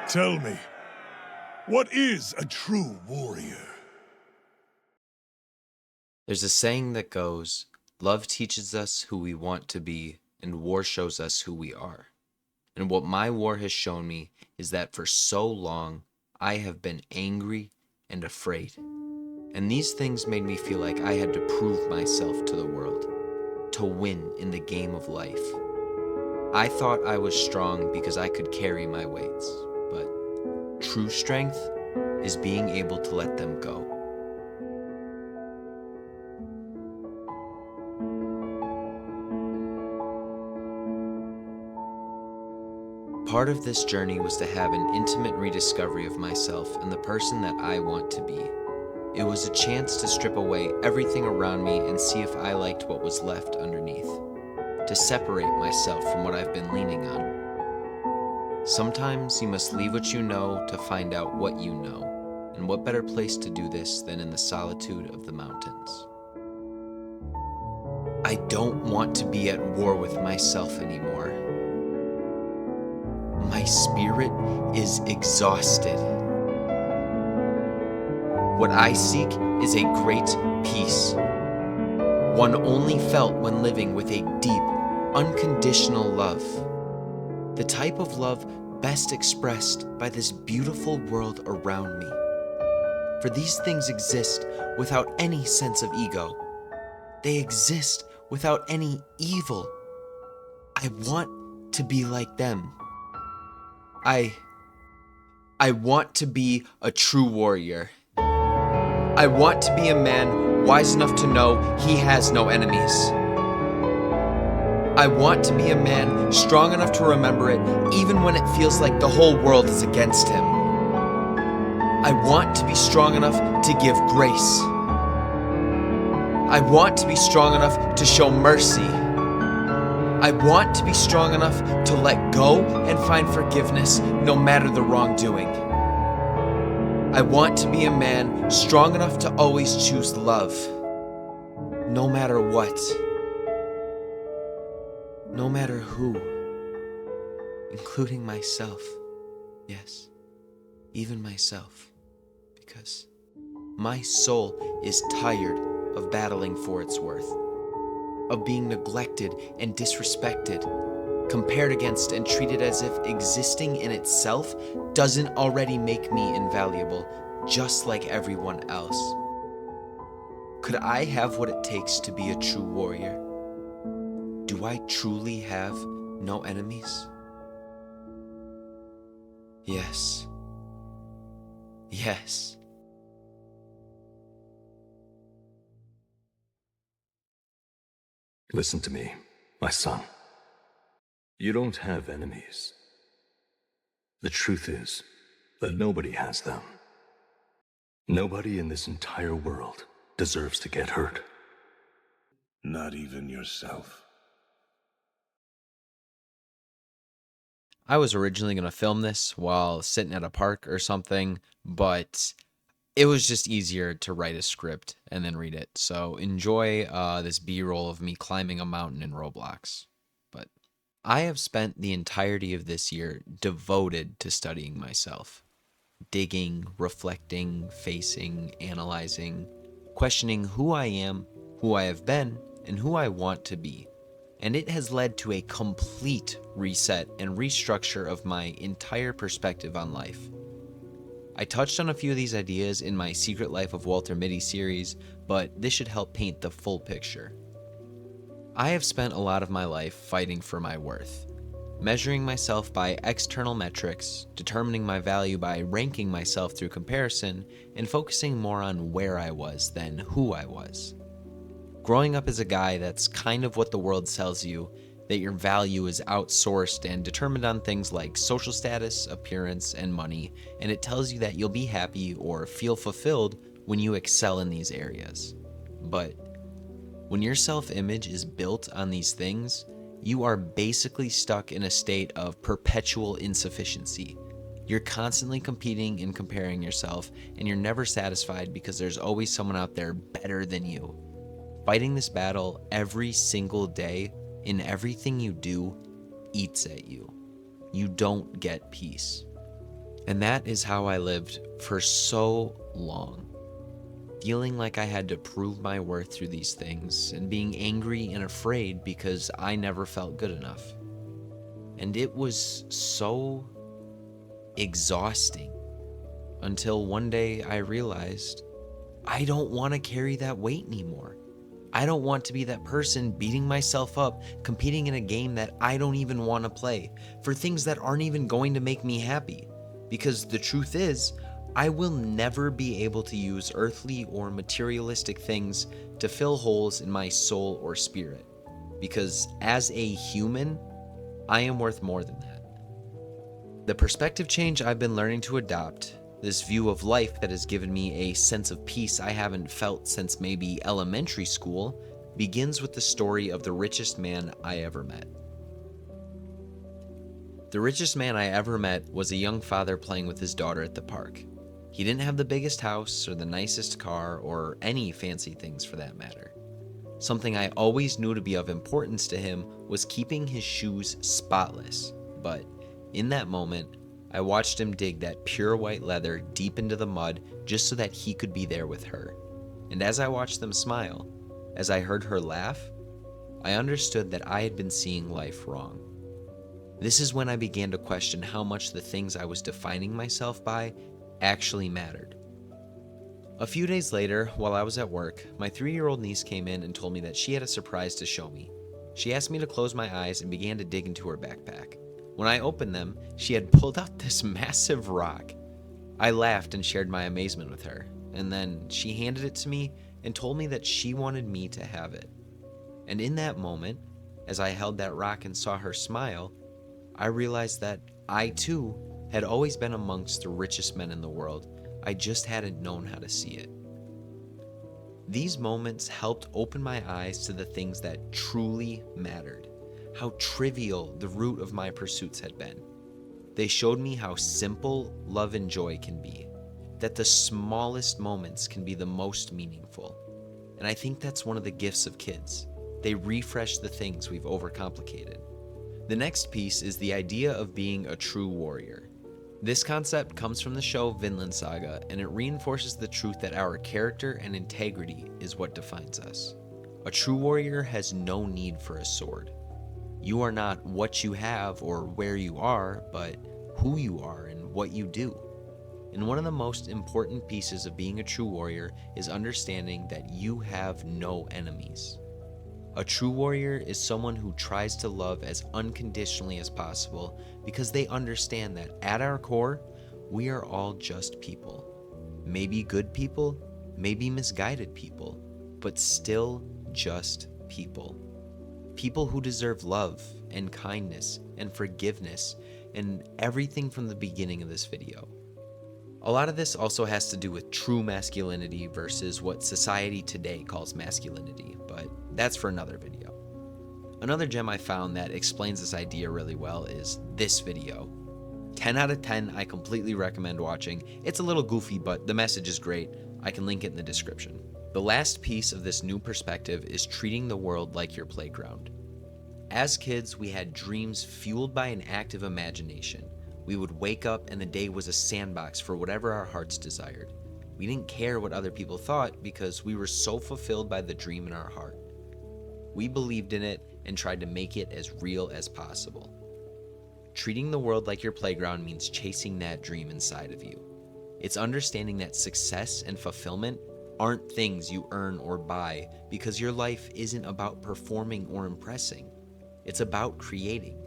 Tell me, what is a true warrior? There's a saying that goes, love teaches us who we want to be, and war shows us who we are. And what my war has shown me is that for so long, I have been angry and afraid. And these things made me feel like I had to prove myself to the world, to win in the game of life. I thought I was strong because I could carry my weights, but true strength is being able to let them go. Part of this journey was to have an intimate rediscovery of myself and the person that I want to be. It was a chance to strip away everything around me and see if I liked what was left underneath, to separate myself from what I've been leaning on. Sometimes you must leave what you know to find out what you know, and what better place to do this than in the solitude of the mountains. I don't want to be at war with myself anymore. My spirit is exhausted. What I seek is a great peace, one only felt when living with a deep, unconditional love. The type of love best expressed by this beautiful world around me. For these things exist without any sense of ego. They exist without any evil. I want to be like them. I want to be a true warrior. I want to be a man wise enough to know he has no enemies. I want to be a man strong enough to remember it even when it feels like the whole world is against him. I want to be strong enough to give grace. I want to be strong enough to show mercy. I want to be strong enough to let go and find forgiveness no matter the wrongdoing. I want to be a man strong enough to always choose love, no matter what, no matter who, including myself. Yes, even myself, because my soul is tired of battling for its worth, of being neglected and disrespected, compared against and treated as if existing in itself doesn't already make me invaluable, just like everyone else. Could I have what it takes to be a true warrior? Do I truly have no enemies? Yes. Yes. Listen to me, my son. You don't have enemies. The truth is that nobody has them. Nobody in this entire world deserves to get hurt. Not even yourself. I was originally going to film this while sitting at a park or something, but it was just easier to write a script and then read it. So enjoy this B-roll of me climbing a mountain in Roblox. But I have spent the entirety of this year devoted to studying myself. Digging, reflecting, facing, analyzing, questioning who I am, who I have been, and who I want to be. And it has led to a complete reset and restructure of my entire perspective on life. I touched on a few of these ideas in my Secret Life of Walter Mitty series, but this should help paint the full picture. I have spent a lot of my life fighting for my worth, measuring myself by external metrics, determining my value by ranking myself through comparison, and focusing more on where I was than who I was. Growing up as a guy, that's kind of what the world tells you, that your value is outsourced and determined on things like social status, appearance, and money, and it tells you that you'll be happy or feel fulfilled when you excel in these areas. But when your self-image is built on these things, you are basically stuck in a state of perpetual insufficiency. You're constantly competing and comparing yourself, and you're never satisfied because there's always someone out there better than you. Fighting this battle every single day in everything you do eats at you. You don't get peace. And that is how I lived for so long, feeling like I had to prove my worth through these things and being angry and afraid because I never felt good enough. And it was so exhausting until one day I realized I don't want to carry that weight anymore. I don't want to be that person beating myself up, competing in a game that I don't even want to play, for things that aren't even going to make me happy. Because the truth is, I will never be able to use earthly or materialistic things to fill holes in my soul or spirit. Because as a human, I am worth more than that. The perspective change I've been learning to adopt, this view of life that has given me a sense of peace I haven't felt since maybe elementary school, begins with the story of the richest man I ever met. The richest man I ever met was a young father playing with his daughter at the park. He didn't have the biggest house or the nicest car or any fancy things for that matter. Something I always knew to be of importance to him was keeping his shoes spotless, but in that moment, I watched him dig that pure white leather deep into the mud just so that he could be there with her. And as I watched them smile, as I heard her laugh, I understood that I had been seeing life wrong. This is when I began to question how much the things I was defining myself by actually mattered. A few days later, while I was at work, my 3-year-old niece came in and told me that she had a surprise to show me. She asked me to close my eyes and began to dig into her backpack. When I opened them, she had pulled out this massive rock. I laughed and shared my amazement with her, and then she handed it to me and told me that she wanted me to have it. And in that moment, as I held that rock and saw her smile, I realized that I too had always been amongst the richest men in the world. I just hadn't known how to see it. These moments helped open my eyes to the things that truly mattered, how trivial the root of my pursuits had been. They showed me how simple love and joy can be, that the smallest moments can be the most meaningful. And I think that's one of the gifts of kids. They refresh the things we've overcomplicated. The next piece is the idea of being a true warrior. This concept comes from the show Vinland Saga, and it reinforces the truth that our character and integrity is what defines us. A true warrior has no need for a sword. You are not what you have or where you are, but who you are and what you do. And one of the most important pieces of being a true warrior is understanding that you have no enemies. A true warrior is someone who tries to love as unconditionally as possible because they understand that at our core, we are all just people. Maybe good people, maybe misguided people, but still just people. People who deserve love and kindness and forgiveness and everything from the beginning of this video. A lot of this also has to do with true masculinity versus what society today calls masculinity, but that's for another video. Another gem I found that explains this idea really well is this video. 10 out of 10, I completely recommend watching. It's a little goofy, but the message is great. I can link it in the description. The last piece of this new perspective is treating the world like your playground. As kids, we had dreams fueled by an active imagination. We would wake up and the day was a sandbox for whatever our hearts desired. We didn't care what other people thought because we were so fulfilled by the dream in our heart. We believed in it and tried to make it as real as possible. Treating the world like your playground means chasing that dream inside of you. It's understanding that success and fulfillment aren't things you earn or buy because your life isn't about performing or impressing. It's about creating.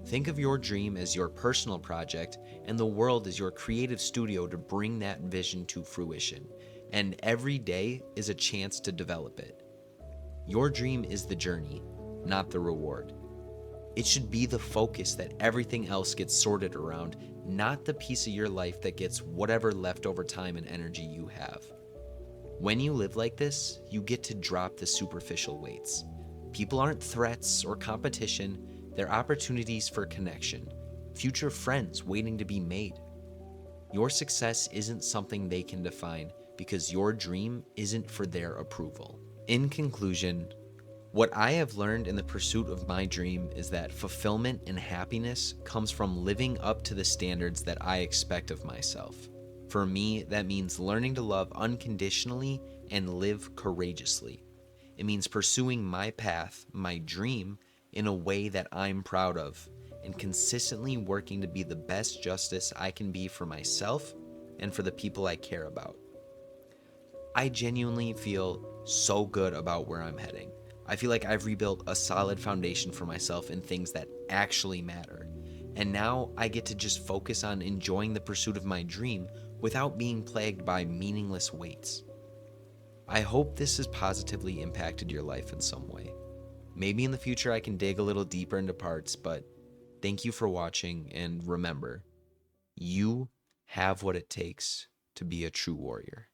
Think of your dream as your personal project and the world as your creative studio to bring that vision to fruition. And every day is a chance to develop it. Your dream is the journey, not the reward. It should be the focus that everything else gets sorted around, not the piece of your life that gets whatever leftover time and energy you have. When you live like this, you get to drop the superficial weights. People aren't threats or competition, they're opportunities for connection, future friends waiting to be made. Your success isn't something they can define because your dream isn't for their approval. In conclusion, What I have learned in the pursuit of my dream is that fulfillment and happiness comes from living up to the standards that I expect of myself. For me, that means learning to love unconditionally and live courageously. It means pursuing my path, my dream, in a way that I'm proud of, and consistently working to be the best justice I can be for myself and for the people I care about. I genuinely feel so good about where I'm heading. I feel like I've rebuilt a solid foundation for myself in things that actually matter. And now I get to just focus on enjoying the pursuit of my dream without being plagued by meaningless weights. I hope this has positively impacted your life in some way. Maybe in the future I can dig a little deeper into parts, but thank you for watching, and remember, you have what it takes to be a true warrior.